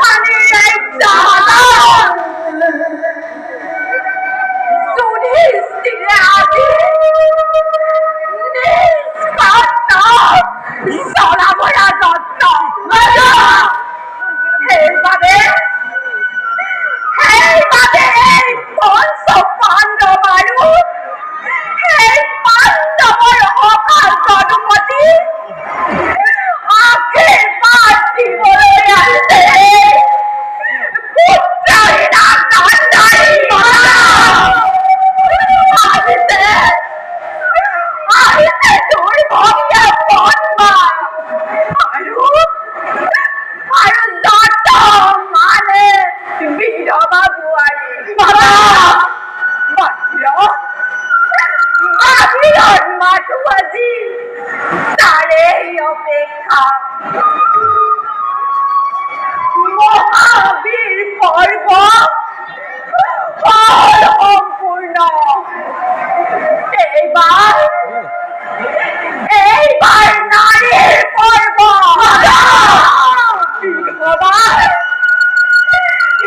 পানী যুধিষ্ঠিৰে আজি চলাবৰা যত্ন সেইবাবে এই পঞ্চ পাণ্ডৱ আৰু সেই পাণ্ডৱৰ অকাল গণপতি আশীৰ্বাদ দিবলৈ আহিছে পুত্ৰহীনা গন্ধাৰী আহিছে তোৰ ভগীয়া পদ্মা আৰু যত মানে বিধৱা বোৱাৰী বাহিৰত মাথো আজি তাৰে অপেক্ষা মহাবীৰ পৰ্ব সম্পূৰ্ণ এইবাৰ নাৰীৰ পৰ্ব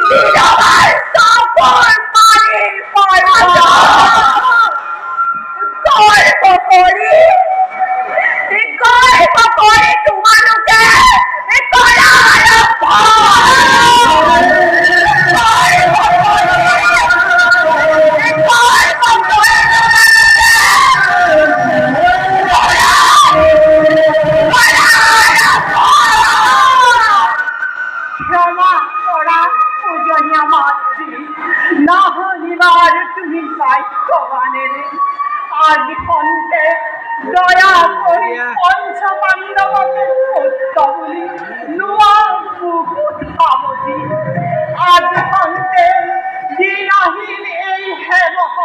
বিধৱাৰ চকুৰ পানীৰ পৰ্ব গৰ্ব কৰি তোমালোকে কৰা আৰম্ভ নাহনিবার তুমি সাক্ষ্যবানেরে আজ খন্তে দয়া করে পঞ্চ পাণ্ডবকে সত্য বলি নোয়া মুকুট কামতি আজ খন্তে দিনাহীন এই হেমক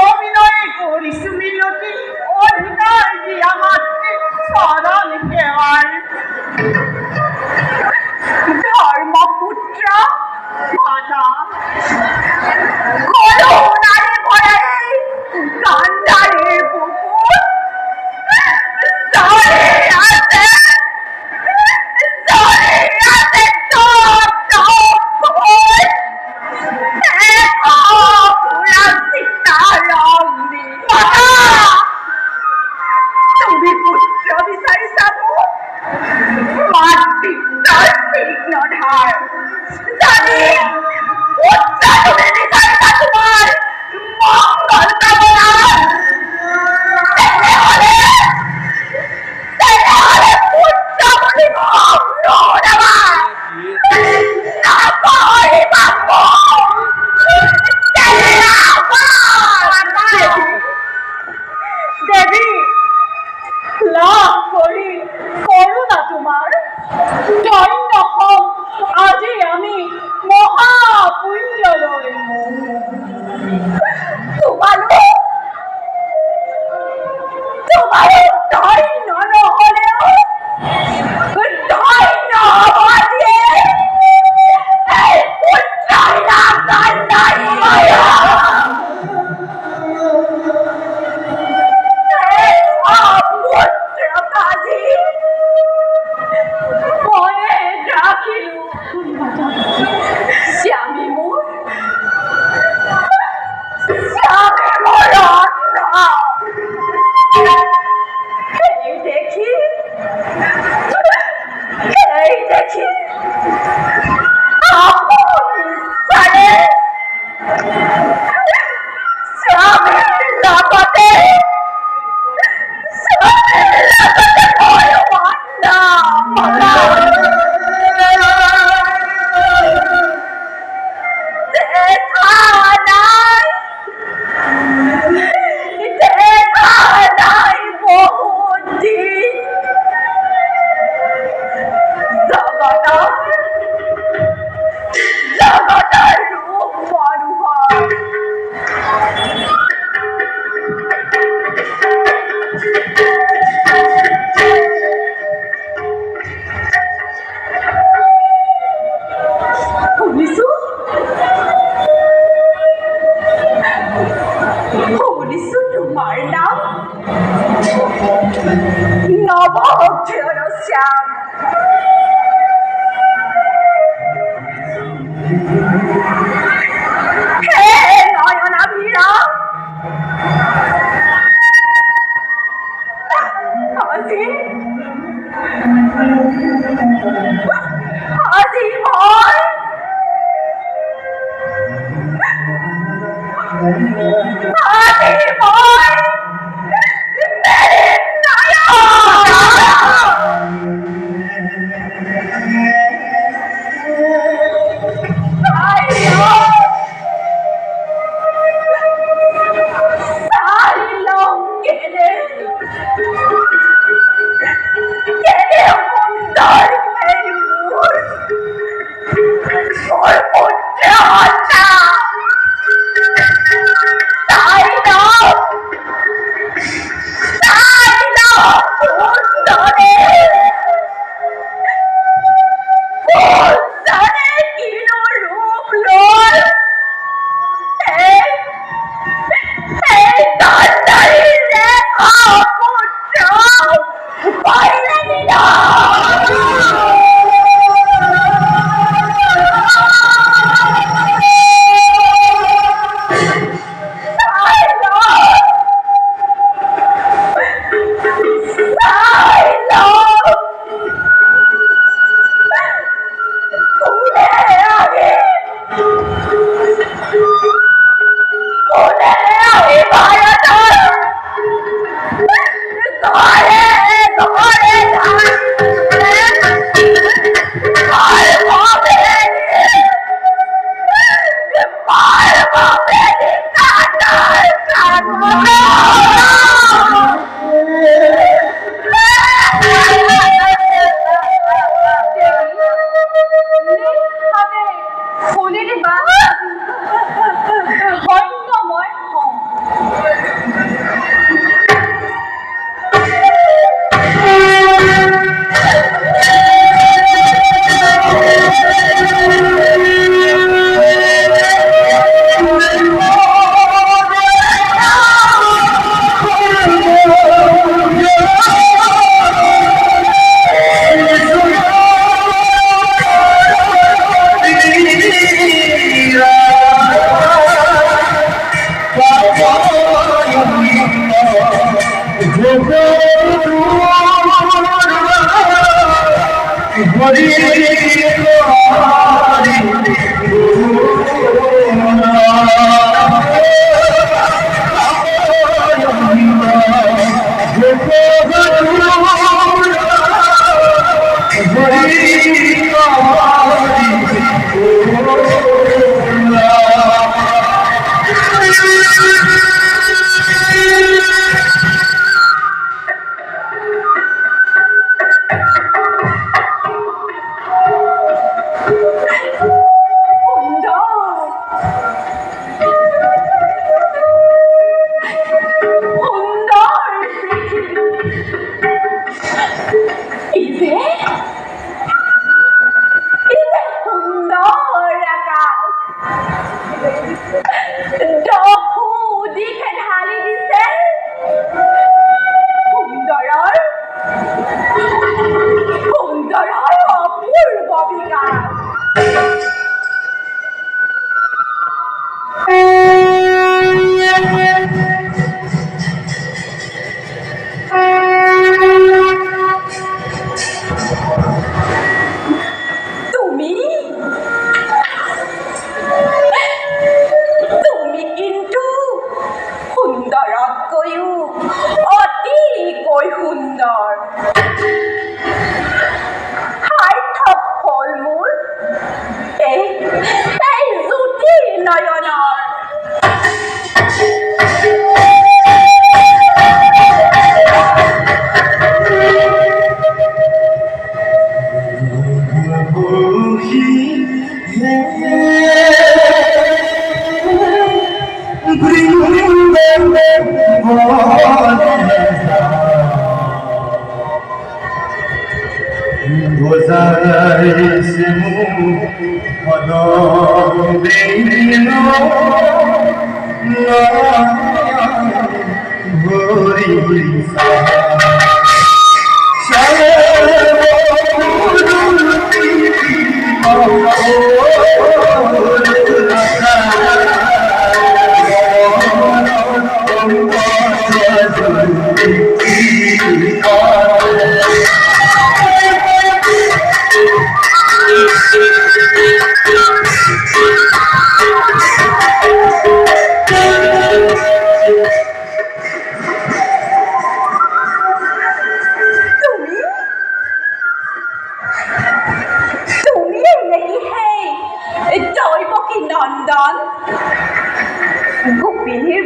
অভিনয় করিছু মিনতি অধিকার দিয়া মাতৃ শরণ সেৱাৰ ধর্মপুত্র মাতা করুণারে ভরা এই গান্ধারীর পুকুর চলে আছে টপ টপ করে পুরা সীতারাম তুমি পুত্র বিচারি যাবো মাতৃত্বর তীক্ষ্ণ ধার জানি পুত্র তুমি বিচারি না তোমার মঙ্গল কামনা পুত্র বলিব দেবী লাভ করি করুণা তোমার ধন্য হম আজি আমি মহাপুণ্যলৈ তোমারও ধন্য নহলেও ধন্য হবাদিয়ে এই পুত্রহীনা গন্ধারী কাজী মনে রাখিল স্বামী মোর এই দেখি আপন ইচ্ছাৰে স্বামীৰ লগতে হে নয়নাভিরা, আজি আজি মই আজি মই মেরে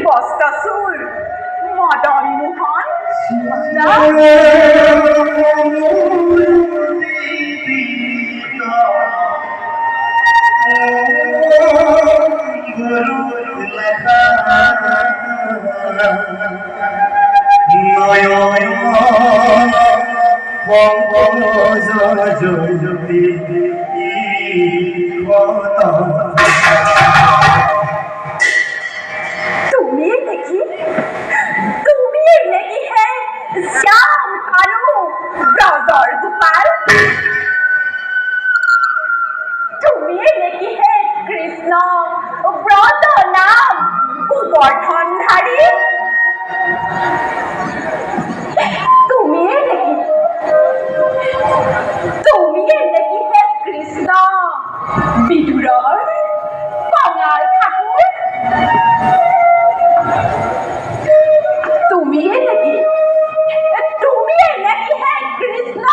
বস্তাসুর মদন মোহন তুমি দেখি তুমি নাকি হে শ্যাম কানু ব্রাউজার গোপাল তুমি নাকি হে কৃষ্ণ ব্রত নাম গঠনধারী তুমি নাকি হে কৃষ্ণ বিদুৰৰ কঙাল ঠাকুৰ তুমি নাকি হে কৃষ্ণ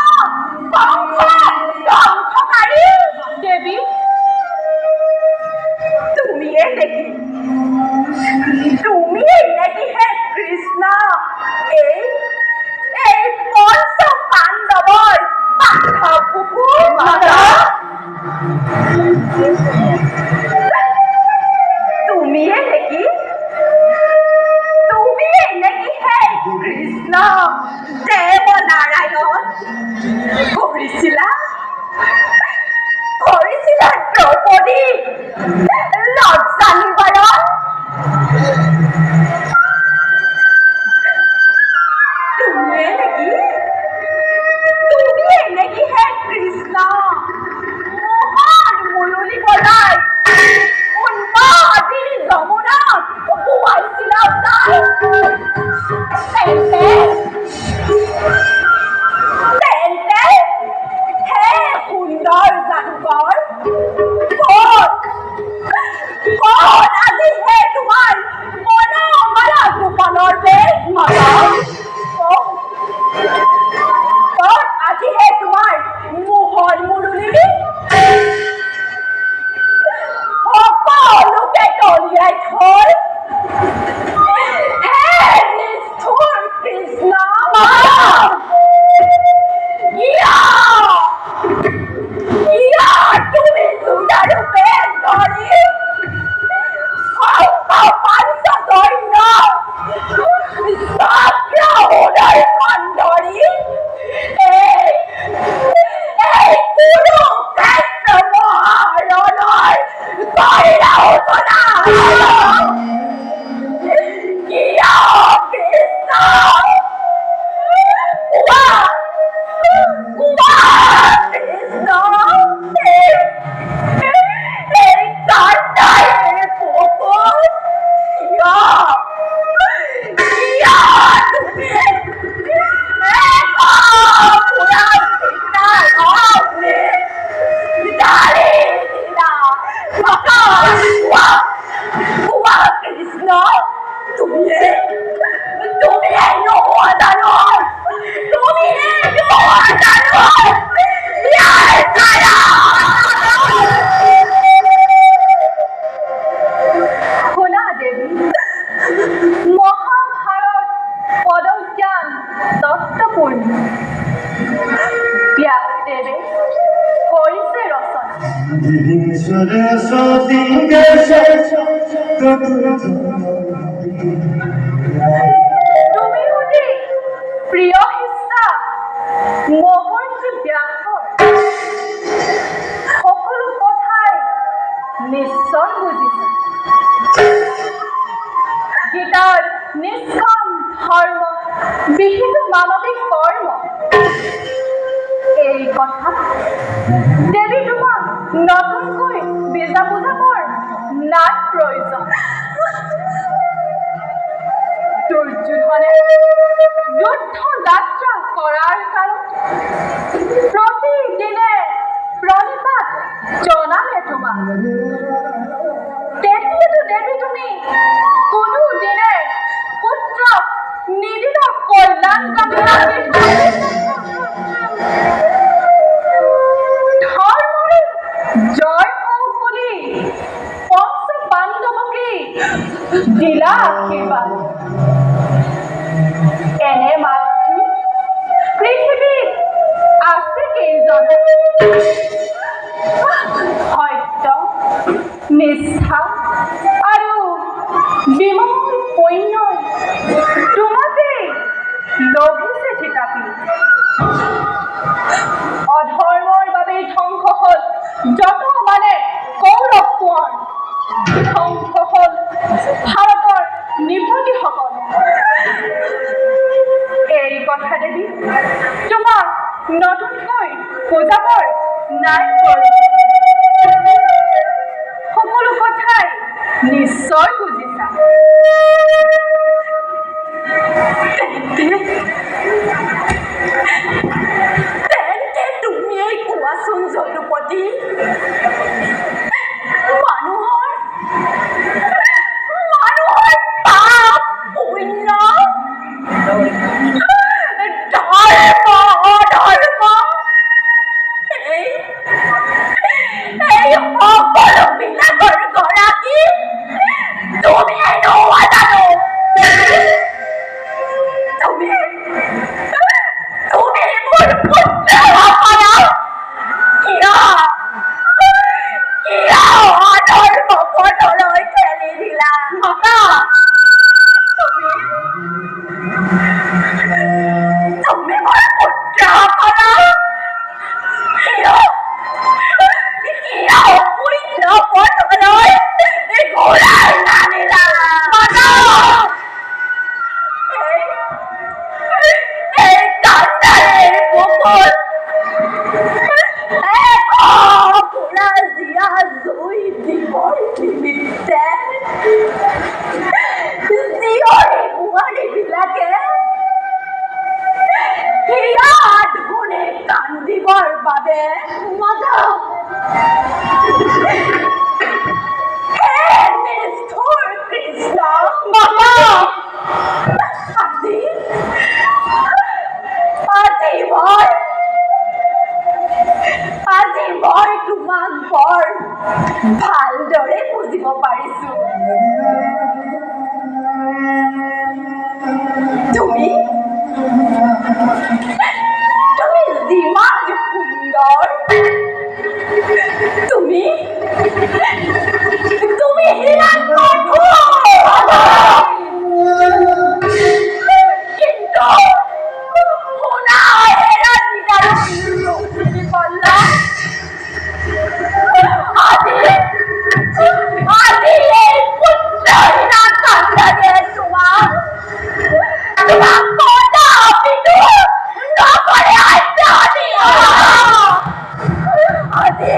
কণ্ঠকাৰী দেবী তুমি নাকি হে কৃষ্ণ এই পঞ্চ পাণ্ডৱৰ পাঠপুকুৰ মাতা তুমি নাকি হে কৃষ্ণ দেৱনাৰায়ণ কৰিছিলা দ্ৰৌপদী লজ্জা নিবাৰণ তুমি নাকি হে কৃষ্ণ মোহন মুৰলী বলাই উন্মাদী যমুনাত বোৱাইছিলা তেন্তে হে সুন্দৰ যাদুকৰ ক'ত আজি হে তোমাৰ মনোমালা গোপালৰ বেশ মাতা ক'ত আজি হে তোমাৰ মোহন মুৰলী সকলোকে তলিয়াই থৈ হে নিষ্ঠুৰ কৃষ্ণ তুমি সুন্দৰূপে ধৰি পাঞ্চদৈন্য চক্ৰহোদৰ কন্দৰি এই কুৰুক্ষেত্ৰ মহাৰণৰ কইৰাওতনা কিয় কৃষ্ণ কৃষ্ণ এই কাণ্ডাৰীৰ পুকুৰ কৃষ্ণ তুমি শুনা দেৱী মহাভাৰত পদজ্ঞান দত্তপূৰ্ণ ব্যাসদেৱে কৰিছে ৰচনা তুমি সুধি প্ৰিয় শিষ্যা মহৰ্ষি ব্যাসৰ সকলো কথাই নিশ্চয় বুজিছা গীতাৰ নিষ্কাম ধৰ্ম বিহিত মানৱিক কৰ্ম এই কথা দেৱী তোমাক নতুনকৈ বিজা বুজাবৰ নাই প্ৰয়োজন দুৰ্যোধনে যুদ্ধ যাত্ৰা কৰাৰ কালত প্ৰতিদিনে প্ৰণিপাত জনালে তোমাক তেতিয়াতো দেৱী তুমি কোনো দিনে পুত্ৰক নিদিলা কল্যাণকামী ধৰ্মৰ জয় হওক বুলি পঞ্চ পাণ্ডৱকে দিলা আশীৰ্বাদ জনা সত্য নিষ্ঠা আৰু বিমল পৈণ্যই তোমাকে লভিছে থিতাপি অধৰ্মৰ বাবে ধ্বংস হল যত মানে কৌৰৱ কোঁৱৰ ধ্বংস হল ভাৰতৰ নিপতিসকল এই কথা দেৱী তোমাক নতুনকৈ পূজাবৰ নাই সকলো কথাই নিশ্চয় বুজিছা তেন্তে তুমিয়েই কোৱাচোন যদুপতি মানুহৰ পাপ পুণ্য ধৰ্ম অধৰ্ম এই সকলোবিলাকৰ গৰাকী তুমিয়েই নোহোৱা জানো তুমি মোৰ পুত্ৰসকলক কিয় অধৰ্ম পথলৈ ঠেলি দিলা তুমি মোৰ পুত্ৰসকলক কিয় পুণ্য পথলৈ ঘূৰাই নানিলা এই গন্ধাৰীৰ বুকুত পুৰা জীয়া জুই দিবৰ নিমিত্তে জীয়ৰী বোৱাৰীবিলাকে হিয়া ধুনে কান্দিবৰ বাবে নিষ্ঠুৰ কৃষ্ণ আজি মই তোমাক বৰ ভালদৰে বুজিব পাৰিছো তুমি যিমান সুন্দৰ তুমি সিমান কিন্তু শুনা আজি এই পুত্ৰহীনা কান্দাৰীয়ে তোমাক কদাপিতো নকৰে আত্মহত্যা আজি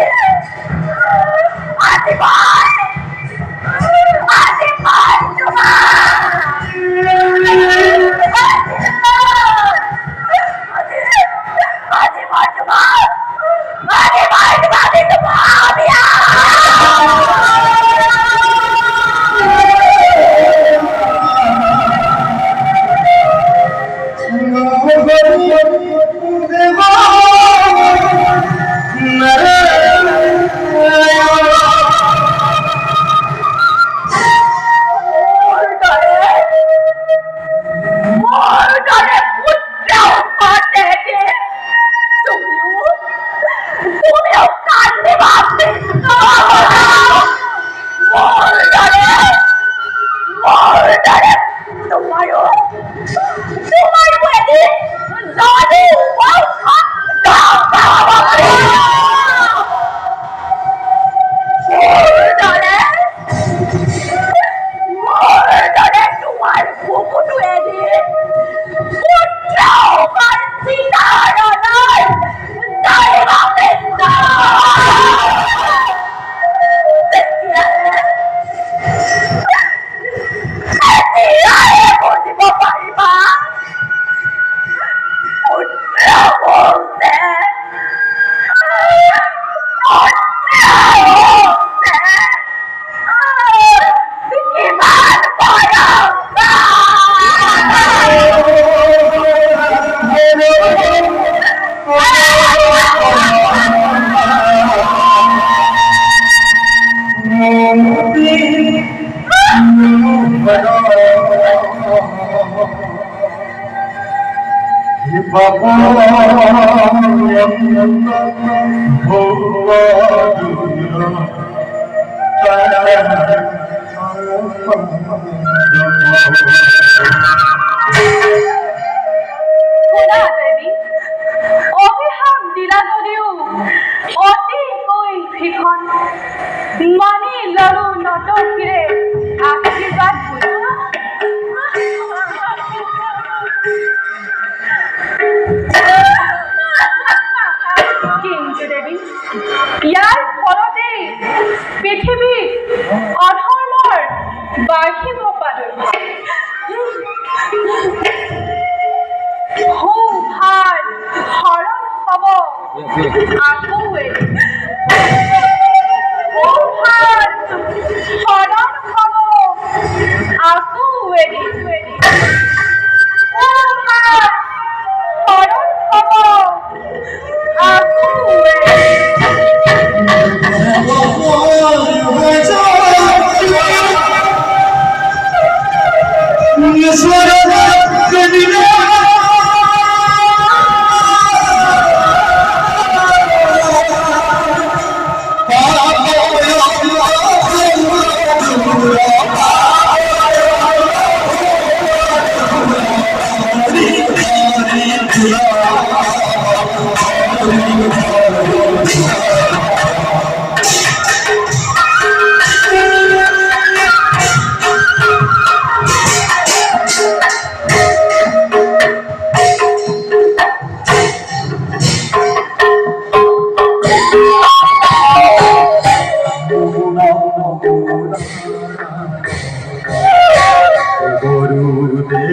শুনা দেৱী, অভিশাপ দিলা যদিও অতিকৈ ভীষণ, মানি ললো নতশিৰে আশীৰ্বাদ কিন্তু দেৱী, ইয়াৰ ফলতেই পৃথিৱীত অধৰ্মৰ বাৰ্ষিক পাদৰ ভাত হৰণ হব আকৌ এৰি, ভাত হৰণ হব আকৌ এৰি, ভাত হৰণ হব আকৌ এৰি।